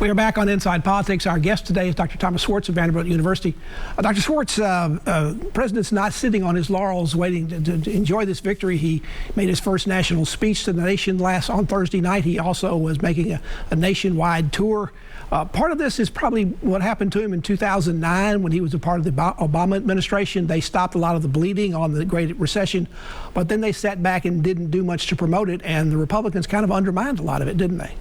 We are back on Inside Politics. Our guest today is Dr. Thomas Schwartz of Vanderbilt University. Dr. Schwartz, President's not sitting on his laurels waiting to enjoy this victory. He made his first national speech to the nation on Thursday night. He also was making a nationwide tour. Part of this is probably what happened to him in 2009 when he was a part of the Obama administration. They stopped a lot of the bleeding on the Great Recession, but then they sat back and didn't do much to promote it, and the Republicans kind of undermined a lot of it, didn't they?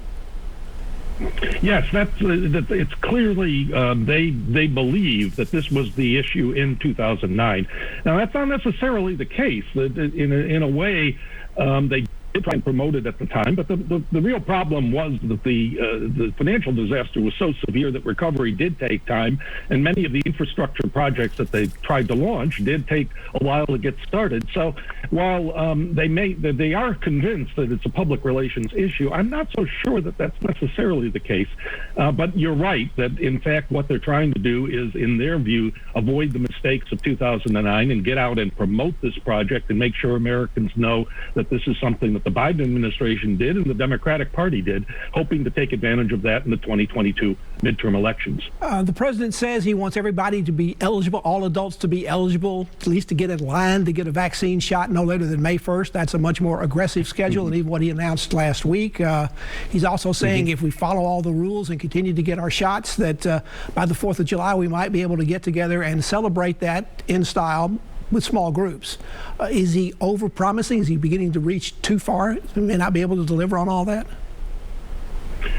Yes, it's clearly they believe that this was the issue in 2009. Now, that's not necessarily the case. In a way, they did try and promote it at the time, but the real problem was that the financial disaster was so severe that recovery did take time, and many of the infrastructure projects that they tried to launch did take a while to get started. So while they are convinced that it's a public relations issue, I'm not so sure that that's necessarily the case. But you're right that, in fact, what they're trying to do is, in their view, avoid the mistakes of 2009 and get out and promote this project and make sure Americans know that this is something that the Biden administration did and the Democratic Party did, hoping to take advantage of that in the 2022 midterm elections. The president says he wants everybody to be eligible, all adults to be eligible, at least to get in line to get a vaccine shot no later than May 1st. That's a much more aggressive schedule than even what he announced last week. He's also saying if we follow all the rules and continue to get our shots, that by the 4th of July we might be able to get together and celebrate that in style with small groups. Is he over-promising? Is he beginning to reach too far and may not be able to deliver on all that?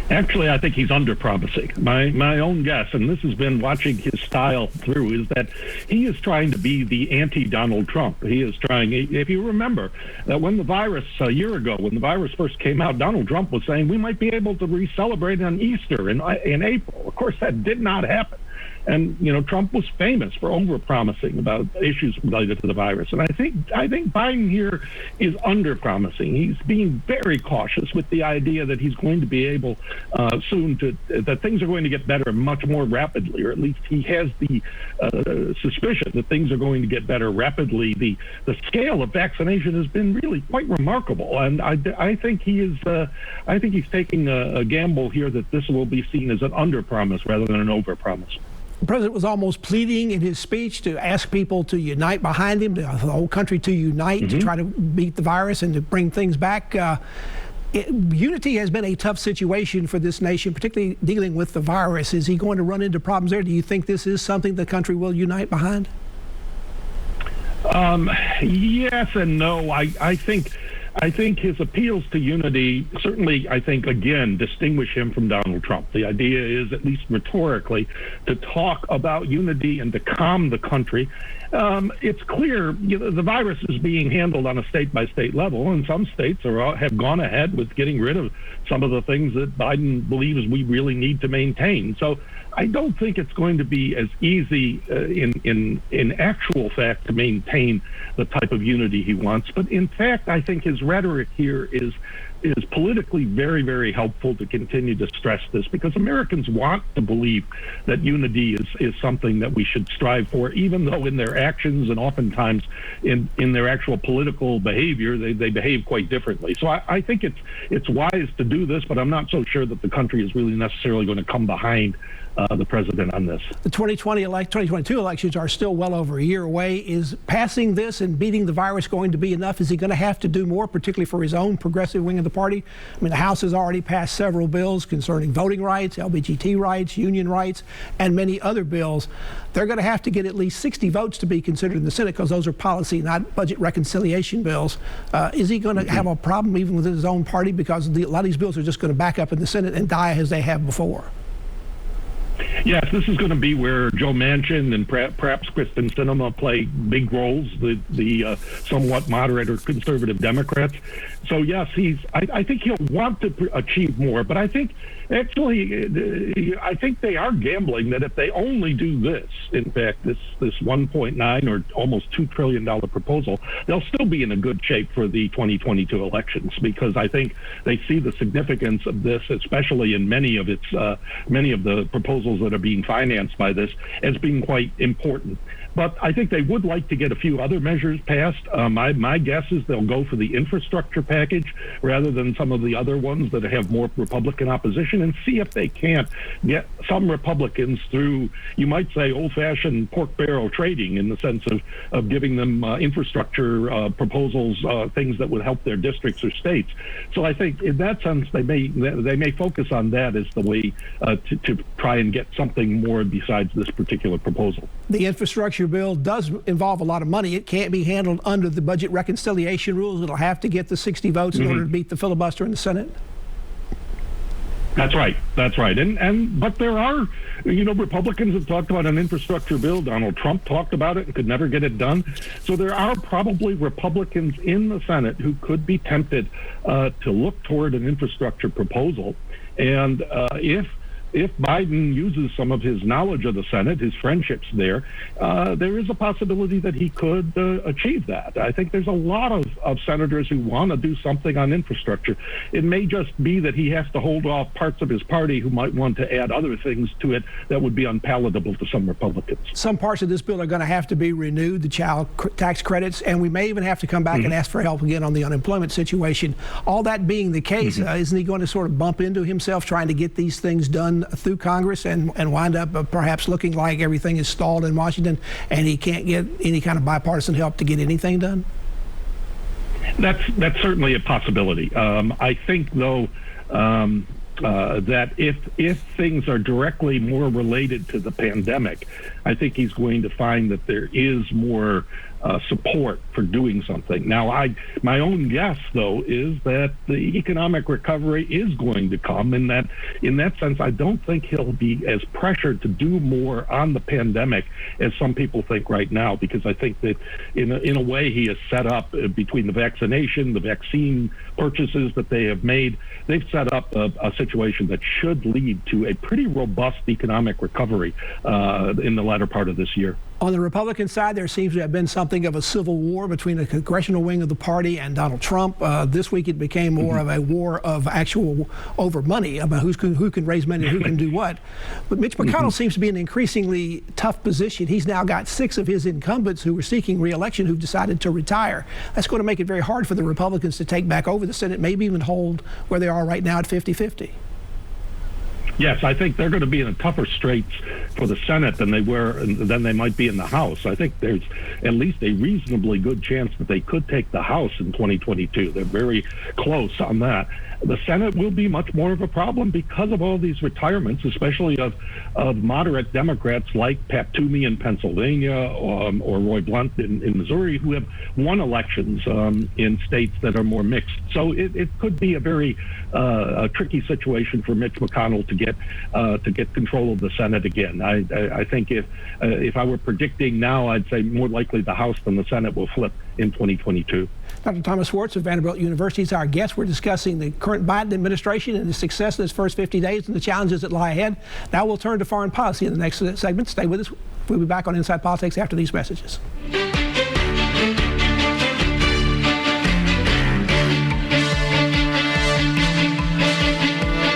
Actually, I think he's under-promising. My own guess, and this has been watching his style through, is that he is trying to be the anti-Donald Trump. He is trying, if you remember, that when the virus, a year ago, when the virus first came out, Donald Trump was saying we might be able to re-celebrate on Easter in April. Of course, that did not happen. And, Trump was famous for over-promising about issues related to the virus. And I think Biden here is under-promising. He's being very cautious with the idea that he's going to be able soon that things are going to get better much more rapidly, or at least he has the suspicion that things are going to get better rapidly. The scale of vaccination has been really quite remarkable. And I think he's taking a gamble here that this will be seen as an under-promise rather than an over-promise. The president was almost pleading in his speech to ask people to unite behind him, the whole country to unite to try to beat the virus and to bring things back. Unity has been a tough situation for this nation, particularly dealing with the virus. Is he going to run into problems there? Do you think this is something the country will unite behind? Yes and no. I think his appeals to unity certainly, again, distinguish him from Donald Trump. The idea is, at least rhetorically, to talk about unity and to calm the country. It's clear the virus is being handled on a state-by-state level, and some states have gone ahead with getting rid of some of the things that Biden believes we really need to maintain. So I don't think it's going to be as easy in actual fact to maintain the type of unity he wants. But in fact, I think his rhetoric here is politically very, very helpful to continue to stress this, because Americans want to believe that unity is something that we should strive for, even though in their actions and oftentimes in their actual political behavior, they behave quite differently. So I think it's wise to do this, but I'm not so sure that the country is really necessarily going to come behind the president on this. The 2022 elections are still well over a year away. Is passing this and beating the virus going to be enough? Is he going to have to do more, particularly for his own progressive wing of the party? I mean, the House has already passed several bills concerning voting rights, LGBT rights, union rights, and many other bills. They're going to have to get at least 60 votes to be considered in the Senate, because those are policy, not budget reconciliation bills. Is he going to have a problem even within his own party, because a lot of these bills are just going to back up in the Senate and die as they have before? Yes, this is going to be where Joe Manchin and perhaps Kristen Sinema play big roles, the somewhat moderate or conservative Democrats. So yes, I think he'll want to achieve more, but I think they are gambling that if they only do this, in fact, this $1.9 or almost $2 trillion proposal, they'll still be in a good shape for the 2022 elections, because I think they see the significance of this, especially in many of the proposals that that are being financed by this as being quite important. But I think they would like to get a few other measures passed. My guess is they'll go for the infrastructure package rather than some of the other ones that have more Republican opposition, and see if they can't get some Republicans through, you might say, old-fashioned pork barrel trading, in the sense of giving them infrastructure proposals, things that would help their districts or states. So I think in that sense, they may focus on that as the way to try and get something more besides this particular proposal. The infrastructure bill does involve a lot of money. It can't be handled under the budget reconciliation rules. It'll have to get the 60 votes in order to beat the filibuster in the Senate. That's right. That's right. But there are, Republicans have talked about an infrastructure bill. Donald Trump talked about it and could never get it done. So there are probably Republicans in the Senate who could be tempted to look toward an infrastructure proposal. And if Biden uses some of his knowledge of the Senate, his friendships there is a possibility that he could achieve that. I think there's a lot of senators who want to do something on infrastructure. It may just be that he has to hold off parts of his party who might want to add other things to it that would be unpalatable to some Republicans. Some parts of this bill are going to have to be renewed, the child tax credits, and we may even have to come back and ask for help again on the unemployment situation. All that being the case, isn't he going to sort of bump into himself trying to get these things done through Congress and wind up perhaps looking like everything is stalled in Washington and he can't get any kind of bipartisan help to get anything done? That's certainly a possibility. I think, though, that if things are directly more related to the pandemic, I think he's going to find that there is more support for doing something. Now, my own guess, though, is that the economic recovery is going to come. In that sense, I don't think he'll be as pressured to do more on the pandemic as some people think right now, because I think that in a way he is set up between the vaccination, the vaccine purchases that they have made. They've set up a situation that should lead to a pretty robust economic recovery in the latter part of this year. On the Republican side, there seems to have been something of a civil war between the congressional wing of the party and Donald Trump. This week it became more of a war of actual over money, about who can raise money and who can do what. But Mitch McConnell seems to be in an increasingly tough position. He's now got 6 of his incumbents who were seeking re-election who've decided to retire. That's going to make it very hard for the Republicans to take back over the Senate, maybe even hold where they are right now at 50-50. Yes, I think they're going to be in a tougher straits for the Senate than they might be in the House. I think there's at least a reasonably good chance that they could take the House in 2022. They're very close on that. The Senate will be much more of a problem because of all these retirements, especially of moderate Democrats like Pat Toomey in Pennsylvania or Roy Blunt in Missouri, who have won elections in states that are more mixed. So it could be a very tricky situation for Mitch McConnell to get control of the Senate again. I think if I were predicting now, I'd say more likely the House than the Senate will flip in 2022. Dr. Thomas Schwartz of Vanderbilt University is our guest. We're discussing the current Biden administration and the success in its first 50 days and the challenges that lie ahead. Now we'll turn to foreign policy in the next segment. Stay with us. We'll be back on Inside Politics after these messages.